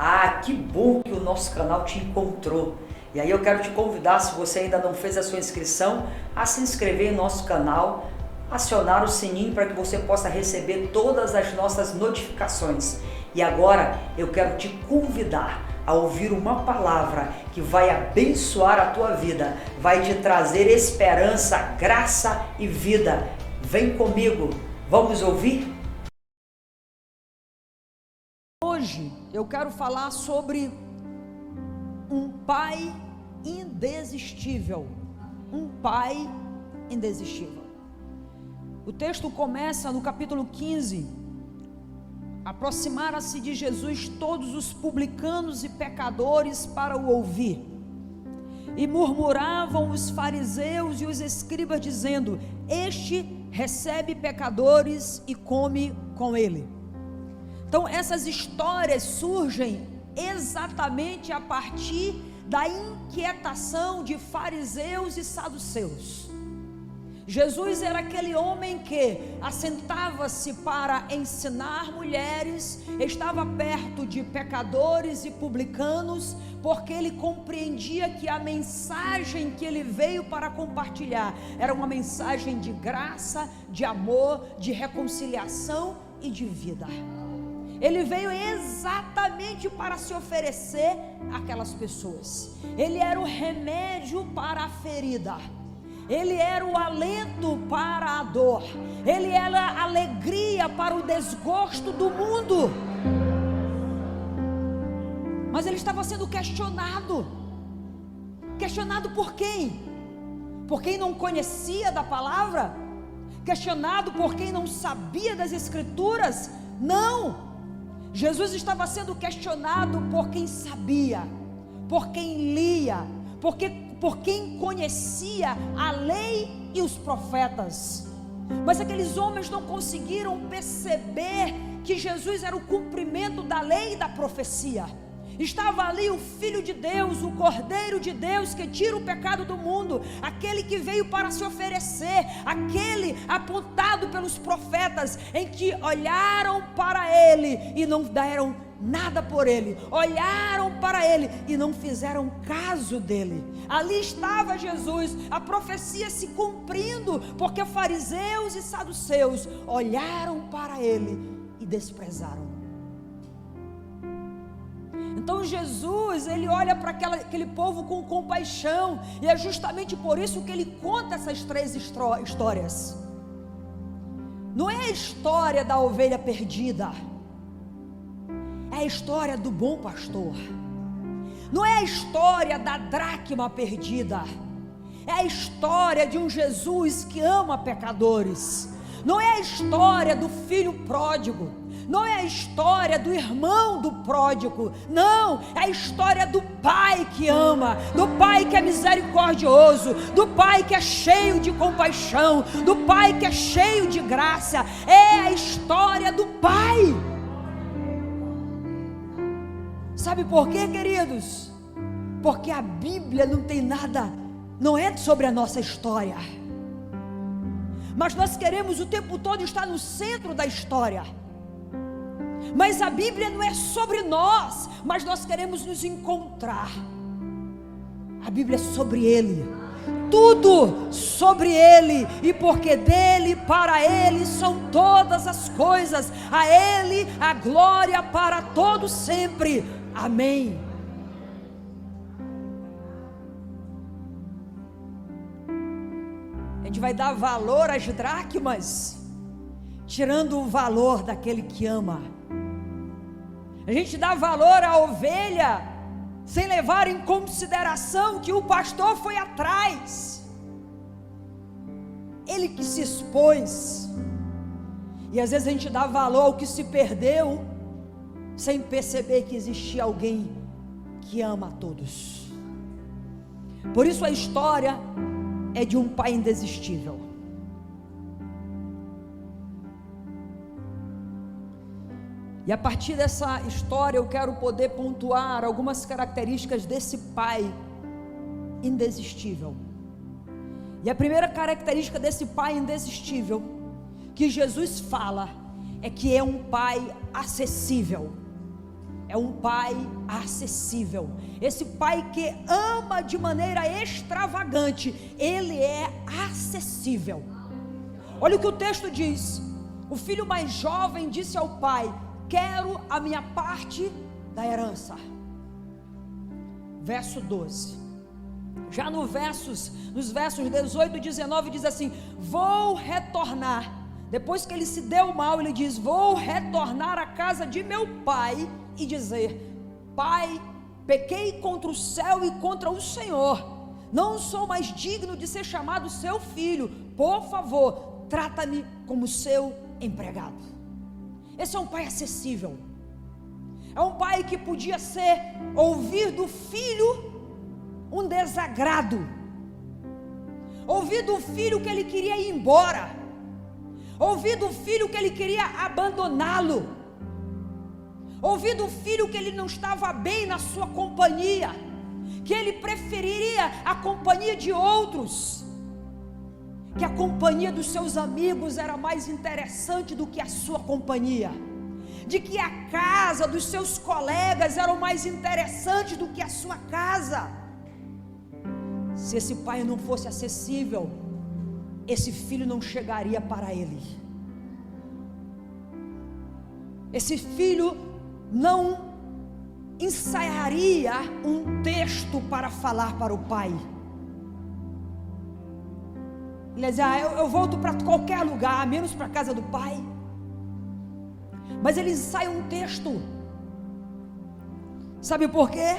Ah, que bom que o nosso canal te encontrou. E aí eu quero te convidar, se você ainda não fez a sua inscrição, a se inscrever em nosso canal, acionar o sininho para que você possa receber todas as nossas notificações. E agora eu quero te convidar a ouvir uma palavra que vai abençoar a tua vida, vai te trazer esperança, graça e vida. Vem comigo, vamos ouvir? Hoje eu quero falar sobre um pai indesistível. Um pai indesistível. O texto começa no capítulo 15. Aproximaram-se de Jesus todos os publicanos e pecadores para o ouvir. E murmuravam os fariseus e os escribas, dizendo: Este recebe pecadores e come com ele. Então essas histórias surgem exatamente a partir da inquietação de fariseus e saduceus. Jesus era aquele homem que assentava-se para ensinar mulheres, estava perto de pecadores e publicanos, porque ele compreendia que a mensagem que ele veio para compartilhar era uma mensagem de graça, de amor, de reconciliação e de vida. Ele veio exatamente para se oferecer àquelas pessoas. Ele era o remédio para a ferida. Ele era o alento para a dor. Ele era a alegria para o desgosto do mundo. Mas ele estava sendo questionado. Questionado por quem? Por quem não conhecia da palavra? Questionado por quem não sabia das escrituras? Não! Jesus estava sendo questionado por quem sabia, por quem lia, por quem conhecia a lei e os profetas. Mas aqueles homens não conseguiram perceber que Jesus era o cumprimento da lei e da profecia. Estava ali o Filho de Deus, o Cordeiro de Deus que tira o pecado do mundo, aquele que veio para se oferecer, aquele apontado pelos profetas, em que olharam para ele e não deram nada por ele, olharam para ele e não fizeram caso dele. Ali estava Jesus, a profecia se cumprindo, porque fariseus e saduceus olharam para ele e desprezaram. Então Jesus, ele olha para aquele povo com compaixão, e é justamente por isso que ele conta essas três histórias. Não é a história da ovelha perdida, é a história do bom pastor. Não é a história da dracma perdida, é a história de um Jesus que ama pecadores. Não é a história do filho pródigo, não é a história do irmão do pródigo, não, é a história do pai que ama, do pai que é misericordioso, do pai que é cheio de compaixão, do pai que é cheio de graça. É a história do pai. Sabe por quê, queridos? Porque a Bíblia não tem nada, não é sobre a nossa história, mas nós queremos o tempo todo estar no centro da história. Mas a Bíblia não é sobre nós, mas nós queremos nos encontrar. A Bíblia é sobre Ele, tudo sobre Ele, e porque dele, para Ele são todas as coisas, a Ele a glória para todo sempre. Amém. A gente vai dar valor às dracmas, tirando o valor daquele que ama. A gente dá valor à ovelha, sem levar em consideração que o pastor foi atrás, ele que se expôs. E às vezes a gente dá valor ao que se perdeu, sem perceber que existia alguém que ama a todos. Por isso a história é de um pai indesistível. E a partir dessa história eu quero poder pontuar algumas características desse pai indesistível. E a primeira característica desse pai indesistível que Jesus fala é que é um pai acessível. é um pai acessível. Esse pai que ama de maneira extravagante, ele é acessível. Olha o que o texto diz: o filho mais jovem disse ao pai: quero a minha parte da herança. Verso 12. Já nos versos 18 e 19 diz assim: vou retornar. Depois que ele se deu mal, ele diz: vou retornar à casa de meu pai e dizer: pai, pequei contra o céu e contra o Senhor, não sou mais digno de ser chamado seu filho, por favor, trata-me como seu empregado. Esse é um pai acessível. É um pai que podia ouvir do filho um desagrado, ouvir do filho que ele queria ir embora, ouvir do filho que ele queria abandoná-lo, ouvir do filho que ele não estava bem na sua companhia, que ele preferiria a companhia de outros, que a companhia dos seus amigos era mais interessante do que a sua companhia, de que a casa dos seus colegas era mais interessante do que a sua casa. Se esse pai não fosse acessível, esse filho não chegaria para ele. Esse filho não ensaiaria um texto para falar para o pai. Ele dizia: eu volto para qualquer lugar, menos para a casa do pai. Mas ele ensaia um texto. Sabe por quê?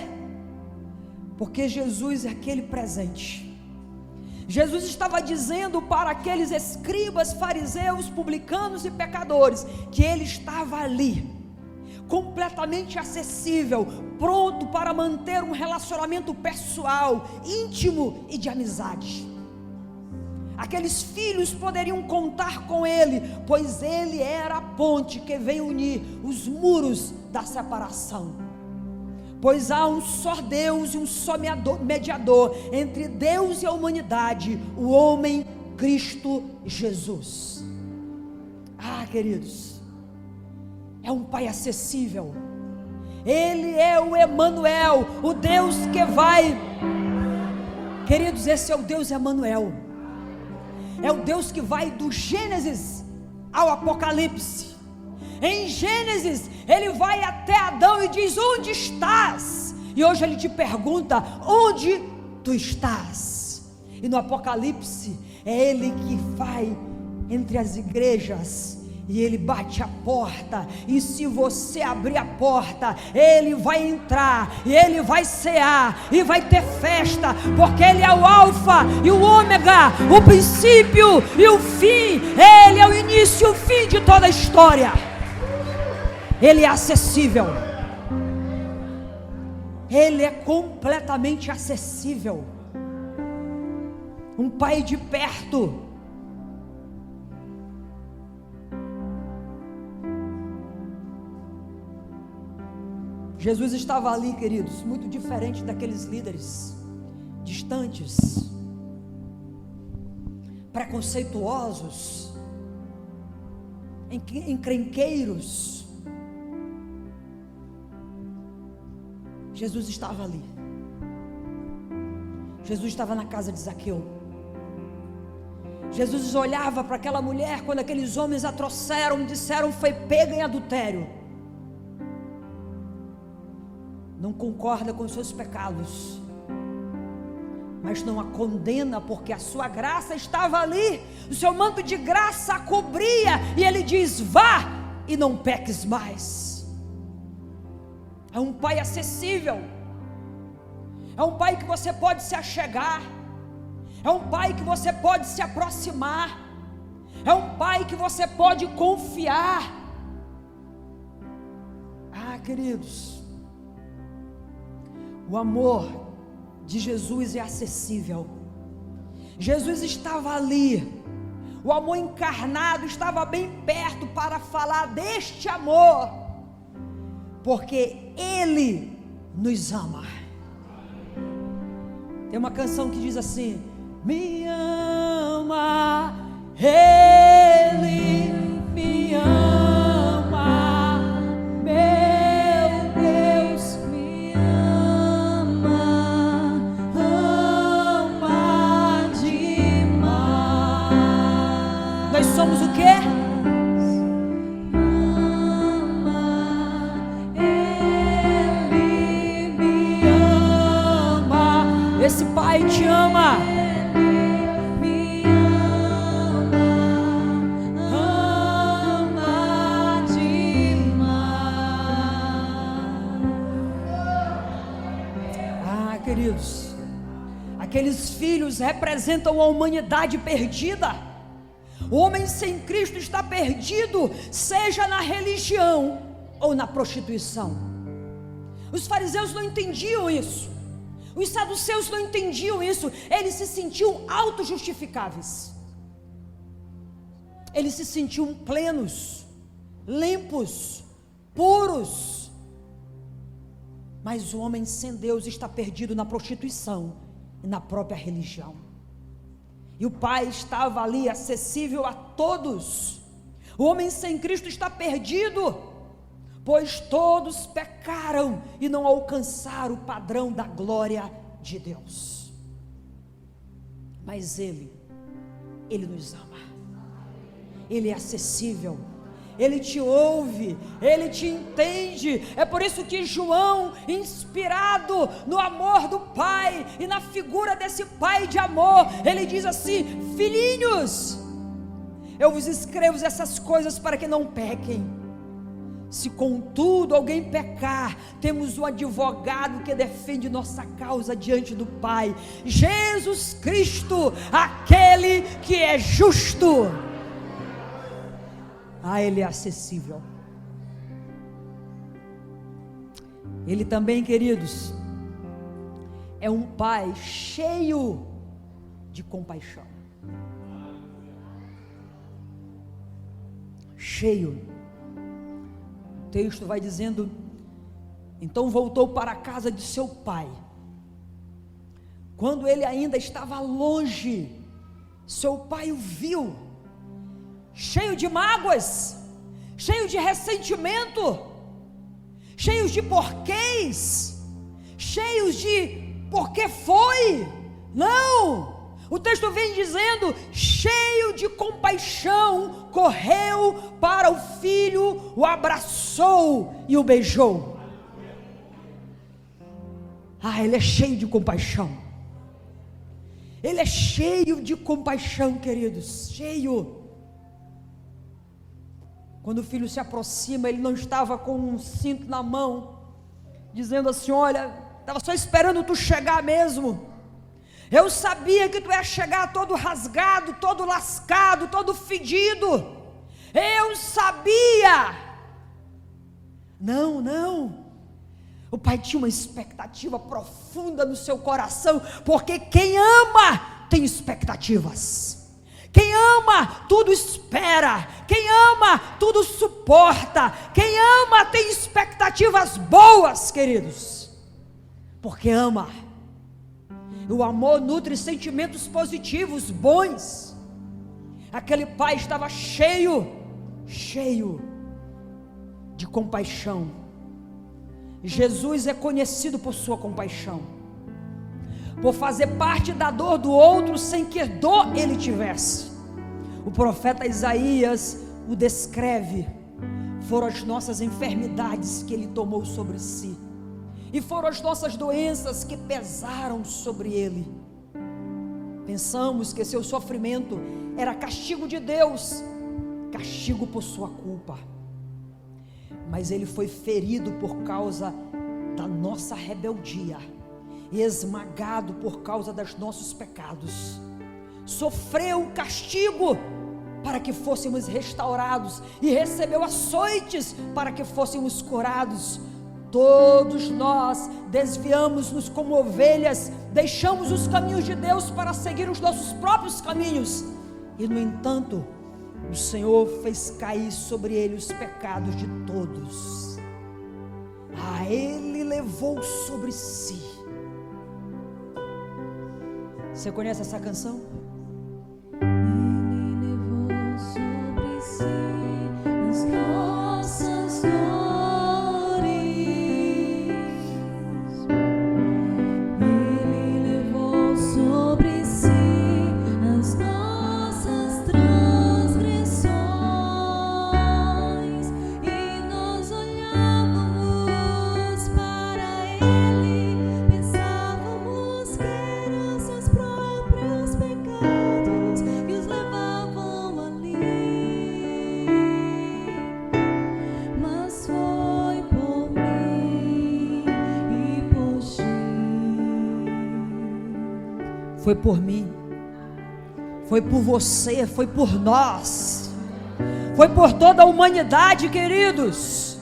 Porque Jesus é aquele presente. Jesus estava dizendo para aqueles escribas, fariseus, publicanos e pecadores que ele estava ali, completamente acessível, pronto para manter um relacionamento pessoal, íntimo e de amizade. Aqueles filhos poderiam contar com ele, pois ele era a ponte que veio unir os muros da separação. Pois há um só Deus e um só mediador entre Deus e a humanidade, o homem Cristo Jesus. Ah, queridos, é um pai acessível. Ele é o Emanuel, o Deus que vai. Queridos, esse é o Deus Emanuel. É o Deus que vai do Gênesis ao Apocalipse. Em Gênesis, ele vai até Adão e diz: onde estás? E hoje ele te pergunta: onde tu estás? E no Apocalipse, é ele que vai entre as igrejas e ele bate a porta, e se você abrir a porta, ele vai entrar, e ele vai cear, e vai ter festa, porque ele é o alfa e o ômega, o princípio e o fim. Ele é o início e o fim de toda a história. Ele é acessível. Ele é completamente acessível. Um pai de perto. Jesus estava ali, queridos, muito diferente daqueles líderes distantes, preconceituosos, encrenqueiros. Jesus estava ali. Jesus estava na casa de Zaqueu. Jesus olhava para aquela mulher quando aqueles homens a trouxeram e disseram: foi pega em adultério. Não concorda com os seus pecados, mas não a condena, porque a sua graça estava ali, o seu manto de graça a cobria, e ele diz: vá e não peques mais. É um pai acessível, é um pai que você pode se achegar, é um pai que você pode se aproximar, é um pai que você pode confiar. Ah, queridos, o amor de Jesus é acessível. Jesus estava ali, o amor encarnado estava bem perto para falar deste amor, porque Ele nos ama. Tem uma canção que diz assim: me ama, Ele me ama, meu Deus. Esse Pai te ama. Queridos, aqueles filhos representam a humanidade perdida. O homem sem Cristo está perdido, seja na religião ou na prostituição. Os fariseus não entendiam isso, os saduceus não entendiam isso. Eles se sentiam autojustificáveis, eles se sentiam plenos, limpos, puros. Mas o homem sem Deus está perdido na prostituição e na própria religião. E o Pai estava ali acessível a todos. O homem sem Cristo está perdido, pois todos pecaram e não alcançaram o padrão da glória de Deus. Mas Ele nos ama. Ele é acessível. Ele te ouve, Ele te entende. É por isso que João, inspirado no amor do Pai e na figura desse Pai de amor, ele diz assim: filhinhos, eu vos escrevo essas coisas para que não pequem. Se contudo alguém pecar, temos um advogado que defende nossa causa diante do Pai, Jesus Cristo, aquele que é justo. Ele é acessível. Ele também, queridos, é um Pai cheio de compaixão. Cheio. O texto vai dizendo: então voltou para a casa de seu pai. Quando ele ainda estava longe, seu pai o viu, cheio de mágoas, cheio de ressentimento, cheios de porquês, cheios de porque foi. Não, o texto vem dizendo: cheio de compaixão, correu para o filho, o abraçou e o beijou. Ele é cheio de compaixão. Ele é cheio de compaixão, queridos, cheio. Quando o filho se aproxima, ele não estava com um cinto na mão, dizendo assim: olha, estava só esperando tu chegar mesmo. Eu sabia que tu ia chegar todo rasgado, todo lascado, todo fedido. Eu sabia. Não. O pai tinha uma expectativa profunda no seu coração, porque quem ama tem expectativas. Quem ama, tudo espera. Quem ama, tudo suporta. Quem ama, tem expectativas boas, queridos. Porque ama. O amor nutre sentimentos positivos, bons. Aquele pai estava cheio de compaixão. Jesus é conhecido por sua compaixão, por fazer parte da dor do outro sem que dor ele tivesse. O profeta Isaías o descreve: foram as nossas enfermidades que ele tomou sobre si, e foram as nossas doenças que pesaram sobre ele. Pensamos que seu sofrimento era castigo de Deus, castigo por sua culpa, mas ele foi ferido por causa da nossa rebeldia e esmagado por causa dos nossos pecados. Sofreu o castigo para que fôssemos restaurados, e recebeu açoites para que fôssemos curados. Todos nós desviamos-nos como ovelhas, deixamos os caminhos de Deus para seguir os nossos próprios caminhos, e no entanto o Senhor fez cair sobre ele os pecados de todos. Ele levou sobre si. Você conhece essa canção? Ele levou sobre si as nossas dores. Ele levou sobre si as nossas transgressões, e nós olhávamos para ele, pensávamos que foi por mim, foi por você, foi por nós, foi por toda a humanidade, queridos.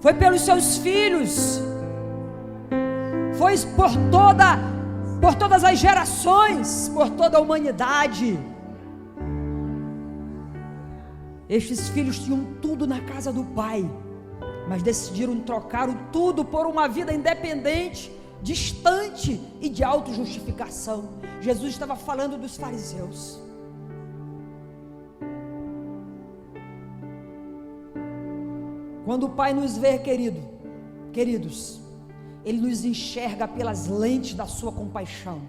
Foi pelos seus filhos, foi por todas as gerações, por toda a humanidade. Estes filhos tinham tudo na casa do pai, mas decidiram trocar o tudo por uma vida independente, distante e de autojustificação. Jesus estava falando dos fariseus. Quando o Pai nos vê, queridos, Ele nos enxerga pelas lentes da sua compaixão.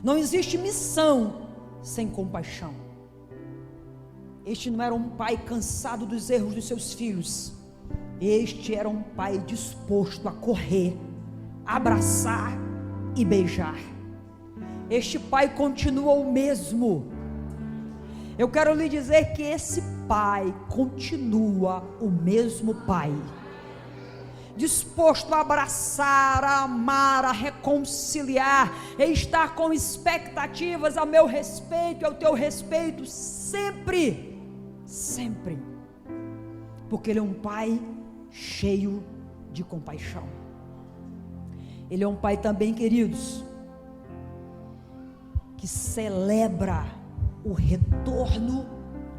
Não existe missão sem compaixão. Este não era um pai cansado dos erros dos seus filhos. Este era um pai disposto a correr, abraçar e beijar. Este pai continua o mesmo. Eu quero lhe dizer que esse pai continua o mesmo pai, disposto a abraçar, a amar, a reconciliar, e estar com expectativas a meu respeito e ao teu respeito, sempre, sempre, porque Ele é um pai cheio de compaixão. Ele é um pai também, queridos, que celebra o retorno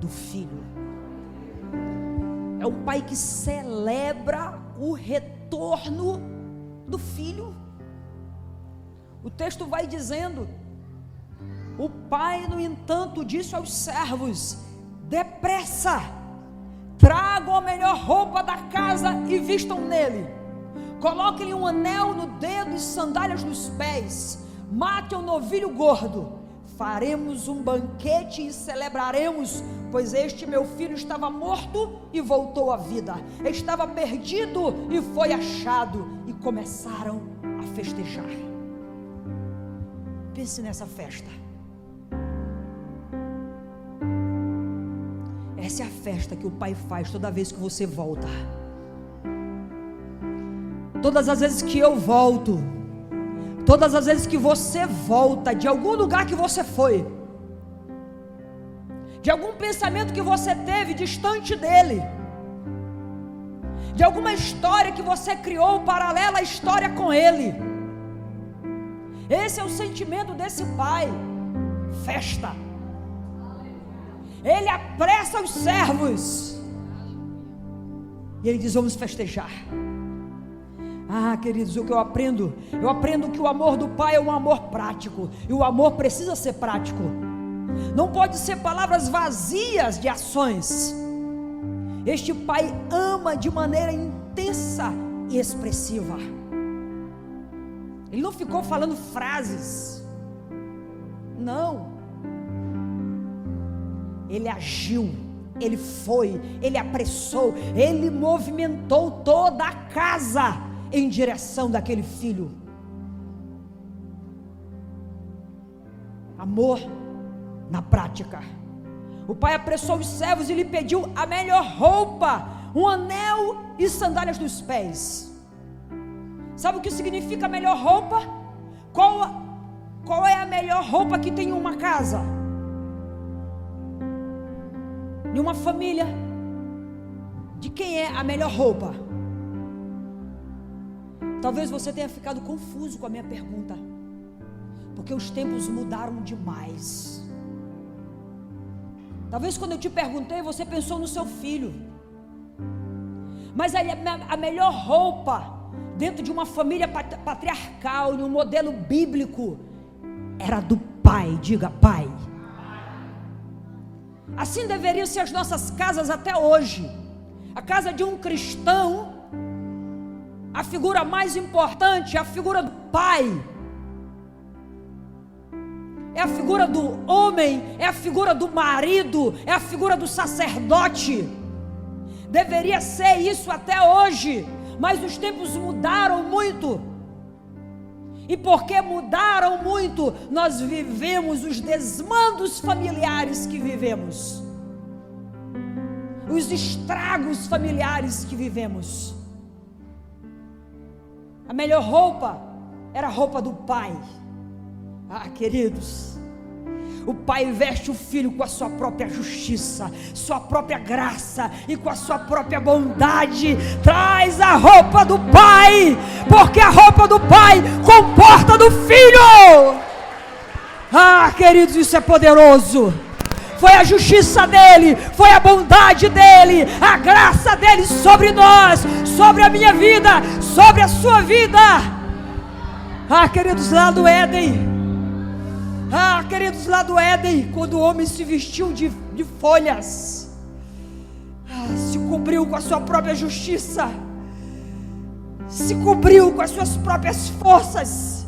do filho. É um pai que celebra o retorno do filho. O texto vai dizendo: o pai, no entanto, disse aos servos: depressa, tragam a melhor roupa da casa e vistam nele, coloquem-lhe um anel no dedo e sandálias nos pés, matem um novilho gordo, faremos um banquete e celebraremos, pois este meu filho estava morto e voltou à vida, estava perdido e foi achado. E começaram a festejar. Pense nessa festa. Essa é a festa que o pai faz toda vez que você volta. Todas as vezes que eu volto, todas as vezes que você volta de algum lugar que você foi, de algum pensamento que você teve distante dele, de alguma história que você criou paralela à história com ele, esse é o sentimento desse pai. Festa. Ele apressa os servos e ele diz: vamos festejar. Ah, queridos, o que eu aprendo que o amor do pai é um amor prático, e o amor precisa ser prático, não pode ser palavras vazias de ações. Este pai ama de maneira intensa e expressiva. Ele não ficou falando frases, não, ele agiu, ele foi, ele apressou, ele movimentou toda a casa em direção daquele filho. Amor na prática. O pai apressou os servos e lhe pediu a melhor roupa, um anel e sandálias nos pés. Sabe o que significa a melhor roupa? Qual é a melhor roupa que tem em uma casa, em uma família? De quem é a melhor roupa? Talvez você tenha ficado confuso com a minha pergunta, porque os tempos mudaram demais. Talvez quando eu te perguntei, você pensou no seu filho, mas a melhor roupa dentro de uma família patriarcal, em um modelo bíblico, era do pai. Diga: pai. Assim deveriam ser as nossas casas até hoje. A casa de um cristão, a figura mais importante é a figura do pai, é a figura do homem, é a figura do marido, é a figura do sacerdote. Deveria ser isso até hoje, mas os tempos mudaram muito, e porque mudaram muito, nós vivemos os desmandos familiares que vivemos, os estragos familiares que vivemos. A melhor roupa era a roupa do pai. Ah, queridos, o pai veste o filho com a sua própria justiça, sua própria graça e com a sua própria bondade. Traz a roupa do pai, porque a roupa do pai comporta do filho. Ah, queridos, isso é poderoso. Foi a justiça dele, foi a bondade dele, a graça dele sobre nós, sobre a minha vida, sobre a sua vida. Ah, queridos, lá do Éden. Ah, queridos, lá do Éden, quando o homem se vestiu de folhas, se cobriu com a sua própria justiça, se cobriu com as suas próprias forças,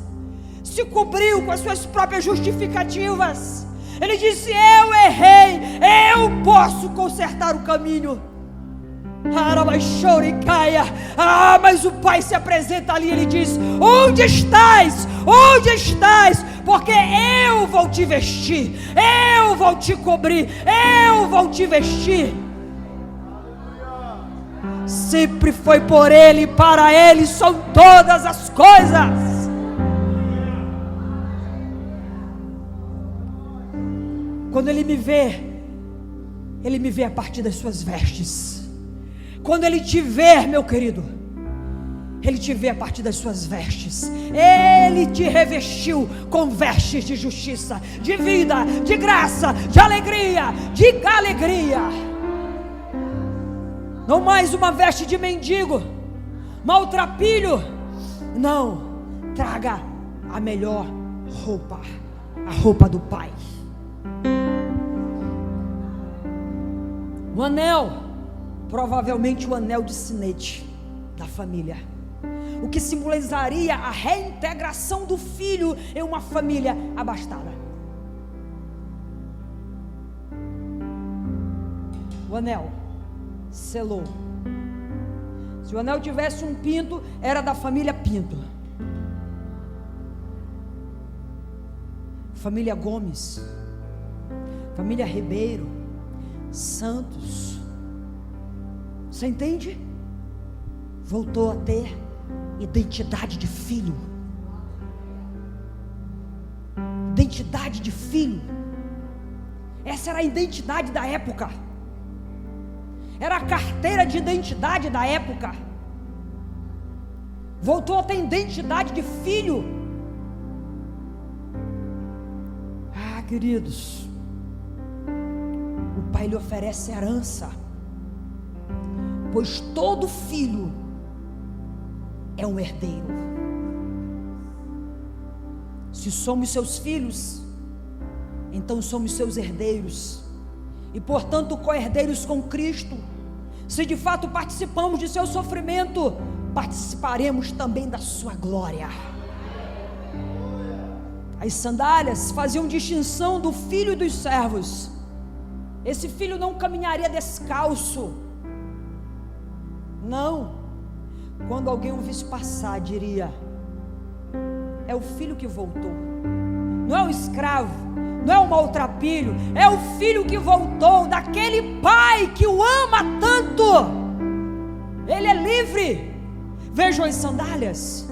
se cobriu com as suas próprias justificativas. Ele disse: eu errei, eu posso consertar o caminho. Mas o pai se apresenta ali, ele diz: onde estás? Onde estás? Porque eu vou te vestir, eu vou te cobrir, eu vou te vestir. Sempre foi por ele, para ele são todas as coisas. Quando ele me vê a partir das suas vestes. Quando ele te vê, meu querido, ele te vê a partir das suas vestes. Ele te revestiu com vestes de justiça, de vida, de graça, de alegria, de alegria. Não mais uma veste de mendigo, maltrapilho. Não, traga a melhor roupa, a roupa do pai. O anel, provavelmente o anel de sinete da família, o que simbolizaria a reintegração do filho em uma família abastada. O anel selou. Se o anel tivesse um pinto, era da família Pinto. Família Gomes, família Ribeiro, Santos. Você entende? Voltou a ter identidade de filho. Identidade de filho. Essa era a identidade da época. Era a carteira de identidade da época. Voltou a ter identidade de filho. Ah, queridos, o pai lhe oferece herança, pois todo filho é um herdeiro. Se somos seus filhos, então somos seus herdeiros, e portanto co-herdeiros com Cristo. Se de fato participamos de seu sofrimento, participaremos também da sua glória. As sandálias faziam distinção do filho e dos servos. Esse filho não caminharia descalço. Não. Quando alguém o visse passar, diria: é o filho que voltou. Não é o escravo, não é o maltrapilho, é o filho que voltou, daquele pai que o ama tanto. Ele é livre. Vejam as sandálias.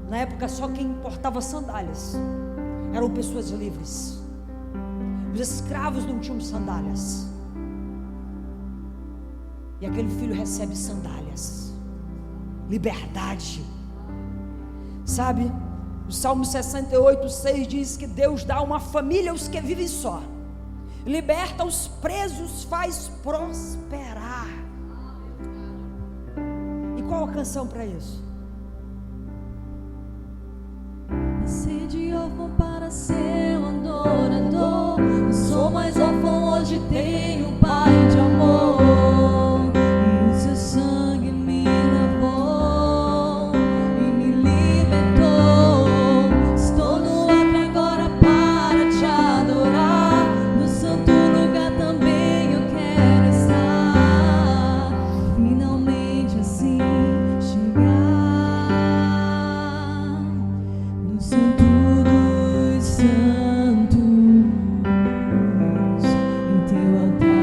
Na época só quem portava sandálias eram pessoas livres. Os escravos não tinham sandálias. E aquele filho recebe sandálias, liberdade. Sabe, o Salmo 68:6 diz que Deus dá uma família aos que vivem só, liberta os presos, faz prosperar. E qual a canção para isso? Nasci de órfão para ser um adorador. Não sou mais órfão, hoje tenho um pai de amor. E o seu sangue me lavou e me libertou. Estou no altar agora para te adorar. No santo lugar também eu quero estar. Finalmente assim chegar no santo dos santos, em teu altar.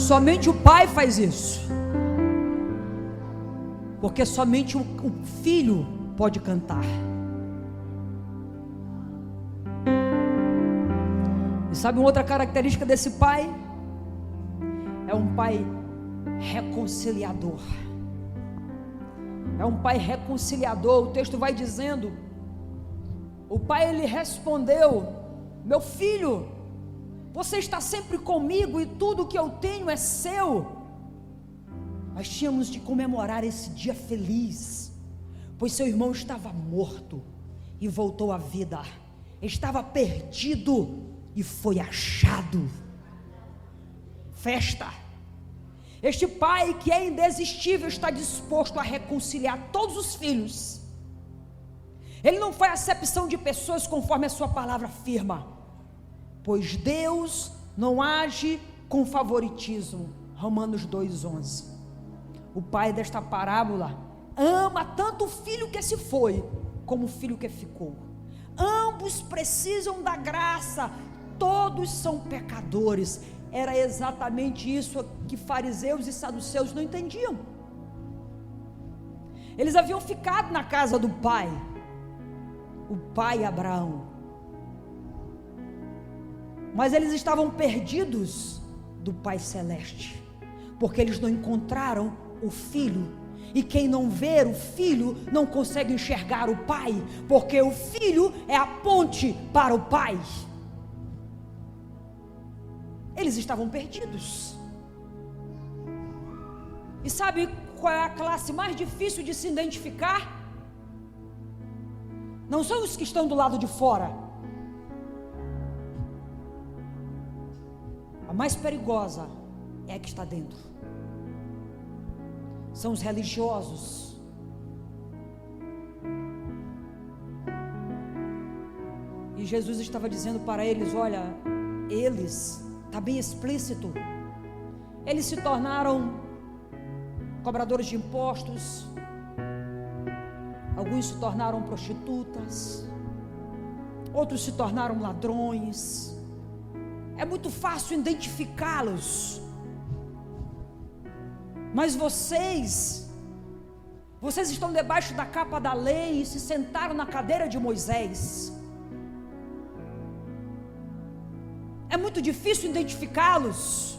Somente o pai faz isso, porque somente o filho pode cantar. E sabe uma outra característica desse pai? É um pai reconciliador. É um pai reconciliador. O texto vai dizendo: o pai, ele respondeu: meu filho, você está sempre comigo e tudo que eu tenho é seu. Nós tínhamos de comemorar esse dia feliz, pois seu irmão estava morto e voltou à vida, estava perdido e foi achado. Festa. Este pai, que é indesistível, está disposto a reconciliar todos os filhos. Ele não faz acepção de pessoas, conforme a sua palavra afirma, pois Deus não age com favoritismo. Romanos 2:11. O pai desta parábola ama tanto o filho que se foi, como o filho que ficou. Ambos precisam da graça, todos são pecadores. Era exatamente isso que fariseus e saduceus não entendiam. Eles haviam ficado na casa do pai, o pai Abraão, mas eles estavam perdidos do Pai Celeste, porque eles não encontraram o filho. E quem não vê o filho não consegue enxergar o pai, porque o filho é a ponte para o pai. Eles estavam perdidos. E sabe qual é a classe mais difícil de se identificar? Não são os que estão do lado de fora. A mais perigosa é a que está dentro. São os religiosos. E Jesus estava dizendo para eles: olha, eles, está bem explícito, eles se tornaram cobradores de impostos, alguns se tornaram prostitutas, outros se tornaram ladrões. É muito fácil identificá-los. Mas vocês estão debaixo da capa da lei e se sentaram na cadeira de Moisés. É muito difícil identificá-los.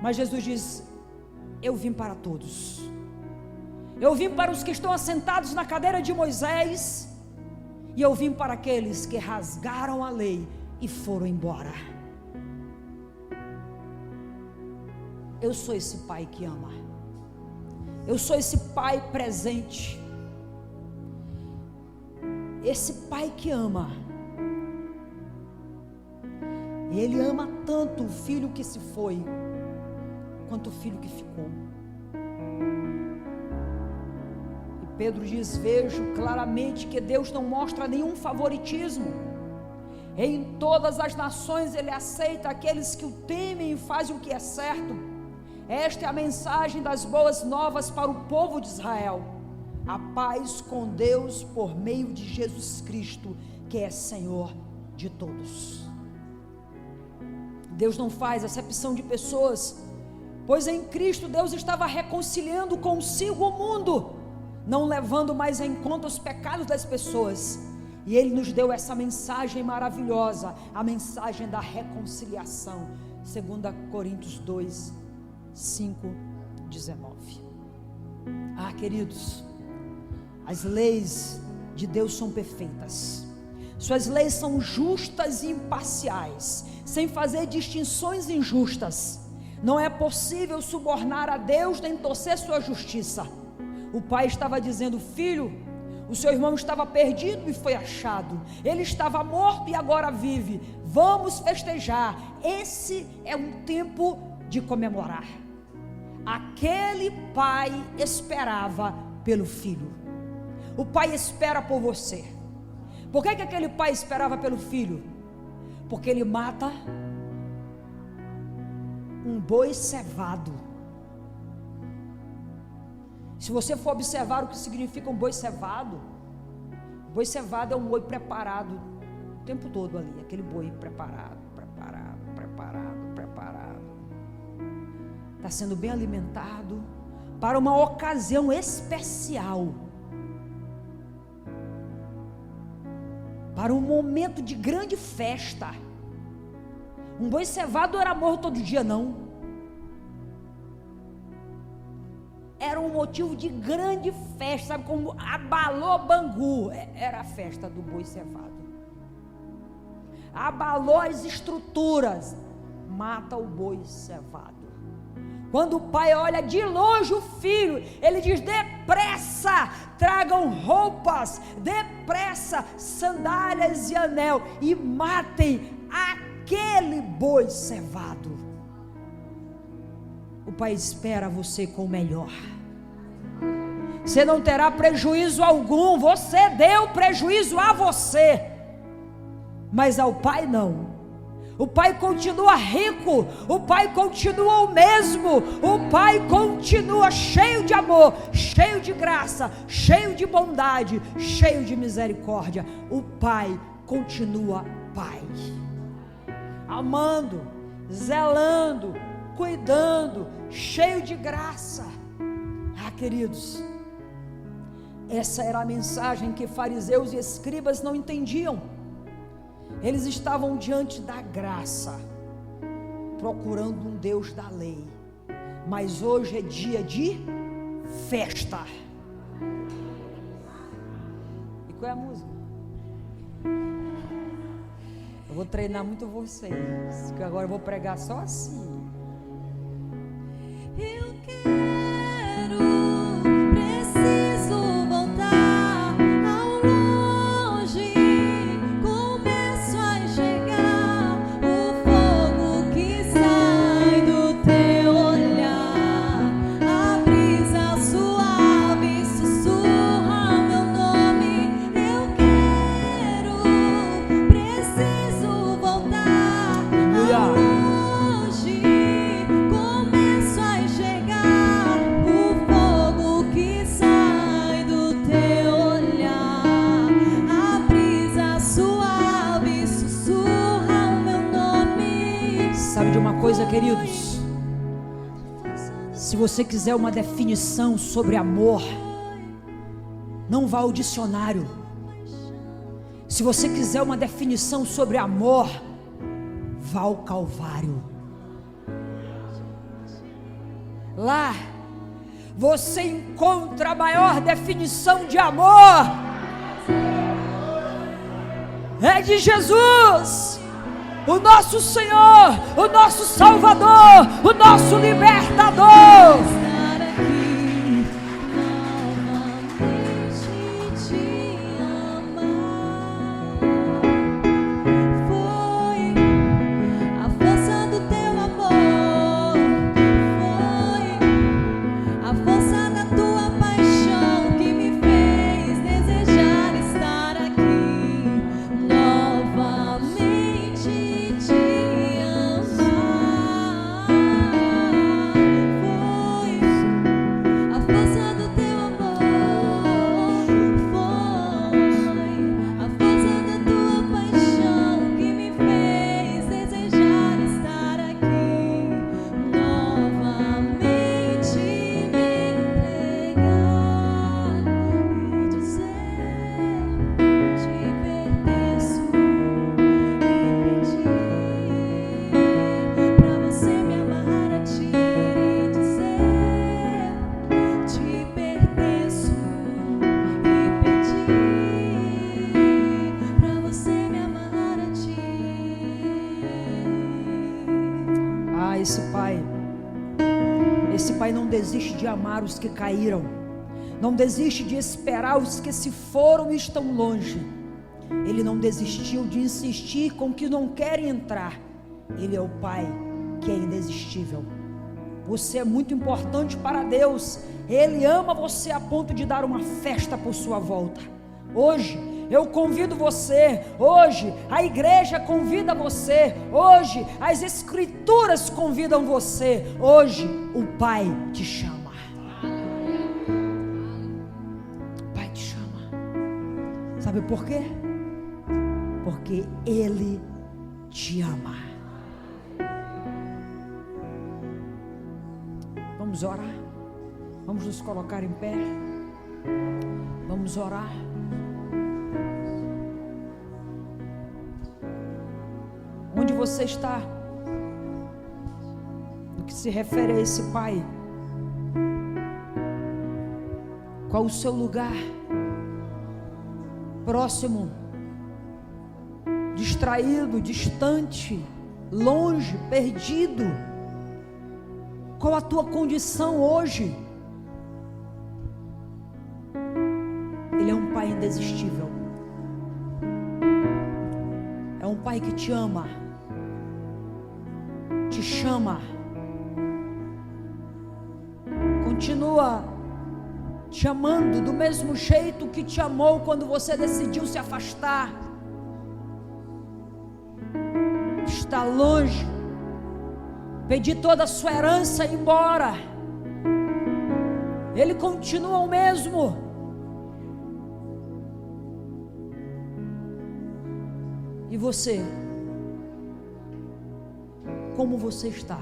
Mas Jesus diz: eu vim para todos. Eu vim para os que estão assentados na cadeira de Moisés, e eu vim para aqueles que rasgaram a lei e foram embora. Eu sou esse pai que ama. Eu sou esse pai presente. Esse pai que ama. Ele ama tanto o filho que se foi, quanto o filho que ficou. E Pedro diz: vejo claramente que Deus não mostra nenhum favoritismo. Em todas as nações Ele aceita aqueles que o temem e fazem o que é certo. Esta é a mensagem das boas novas para o povo de Israel: a paz com Deus por meio de Jesus Cristo, que é Senhor de todos. Deus não faz acepção de pessoas, pois em Cristo Deus estava reconciliando consigo o mundo, não levando mais em conta os pecados das pessoas. E Ele nos deu essa mensagem maravilhosa, a mensagem da reconciliação. 2 Coríntios 2, 5, 19. Ah, queridos, as leis de Deus são perfeitas. Suas leis são justas e imparciais, sem fazer distinções injustas. Não é possível subornar a Deus nem torcer sua justiça. O pai estava dizendo: filho, o seu irmão estava perdido e foi achado. Ele estava morto e agora vive. Vamos festejar. Esse é um tempo de comemorar. Aquele pai esperava pelo filho. O pai espera por você. Por que aquele pai esperava pelo filho? Porque ele mata um boi cevado. Se você for observar o que significa um boi cevado é um boi preparado o tempo todo ali, aquele boi preparado. sendo bem alimentado, para uma ocasião especial, para um momento de grande festa. Um boi cevado era morto todo dia, não. Era um motivo de grande festa, sabe como abalou Bangu? Era a festa do boi cevado. Abalou as estruturas, mata o boi cevado. Quando o pai olha de longe o filho, ele diz: depressa, tragam roupas, depressa, sandálias e anel, e matem aquele boi cevado. O pai espera você com o melhor. Você não terá prejuízo algum, você deu prejuízo a você, mas ao pai não. O pai continua rico, o pai continua o mesmo, o pai continua cheio de amor, cheio de graça, cheio de bondade, cheio de misericórdia. O pai continua pai, amando, zelando, cuidando, cheio de graça. Queridos, essa era a mensagem que fariseus e escribas não entendiam. Eles estavam diante da graça, procurando um Deus da lei, mas hoje é dia de festa. E qual é a música? Eu vou treinar muito vocês, que agora eu vou pregar só assim. Eu quero, preciso voltar ao longe. Começo a enxergar o fogo que sai do teu olhar. A brisa suave sussurra meu nome. Eu quero, preciso voltar ao longe. Começo a enxergar o fogo que sai do teu olhar. A brisa suave sussurra o meu nome. Sabe de uma coisa, queridos? Se você quiser uma definição sobre amor, não vá ao dicionário. Se você quiser uma definição sobre amor, vá ao Calvário. Lá você encontra a maior definição de amor. É de Jesus, o nosso Senhor, o nosso Salvador, o nosso Libertador. Estar aqui novamente te amar. Foi a força do teu amor. Foi a força da tua paixão que me fez desejar estar aqui novamente te amar. Foi a força do teu amor. Foi a força da tua paixão que me fez desejar estar aqui novamente, me entregar e dizer: te pertenço, e pedir pra você me amarrar a ti e dizer: te pertenço, e pedir pra você me amarrar a ti. Esse pai não desiste de amar os que caíram, não desiste de esperar os que se foram e estão longe. Ele não desistiu de insistir com que não querem entrar. Ele é o pai que é indesistível. Você é muito importante para Deus. Ele ama você a ponto de dar uma festa por sua volta. Hoje eu convido você, hoje a igreja convida você, hoje as escrituras convidam você, hoje o Pai te chama. O Pai te chama. Sabe por quê? Porque Ele te ama. Vamos orar. Vamos nos colocar em pé. Vamos orar. Onde você está? No que se refere a esse pai? Qual o seu lugar? Próximo, distraído, distante, longe, perdido? Qual a tua condição hoje? Ele é um pai indesistível. É um pai que te ama, te chama, continua te amando do mesmo jeito que te amou quando você decidiu se afastar, está longe, pedir toda a sua herança e ir embora. Ele continua o mesmo. E você? Como você está?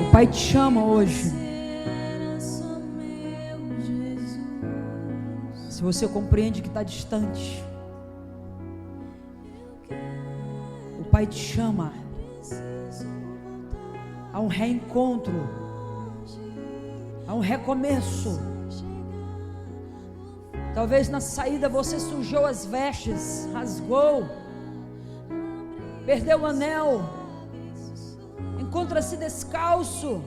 O Pai te chama hoje. Se você compreende que está distante, o Pai te chama a um reencontro, a um recomeço. Talvez na saída você sujou as vestes, rasgou, perdeu o anel, encontra-se descalço.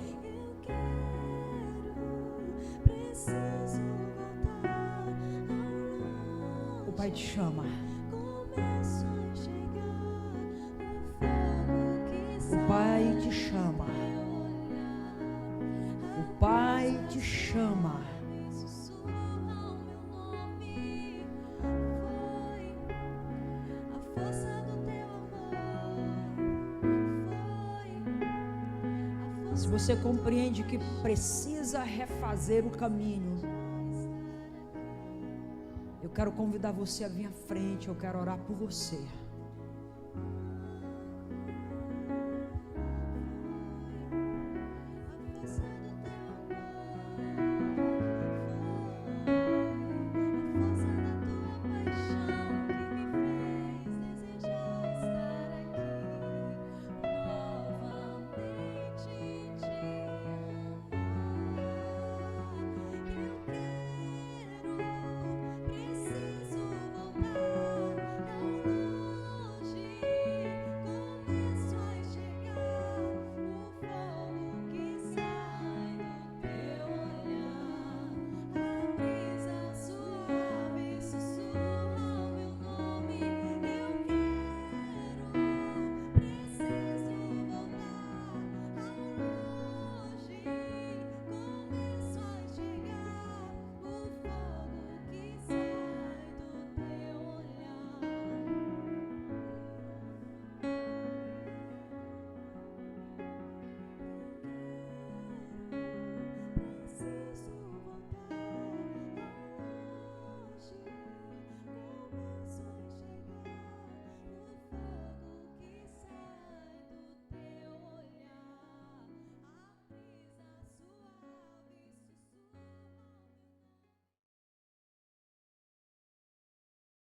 O Pai te chama. O Pai te chama. O Pai te chama. Se você compreende que precisa refazer o caminho, eu quero convidar você a vir à frente. Eu quero orar por você.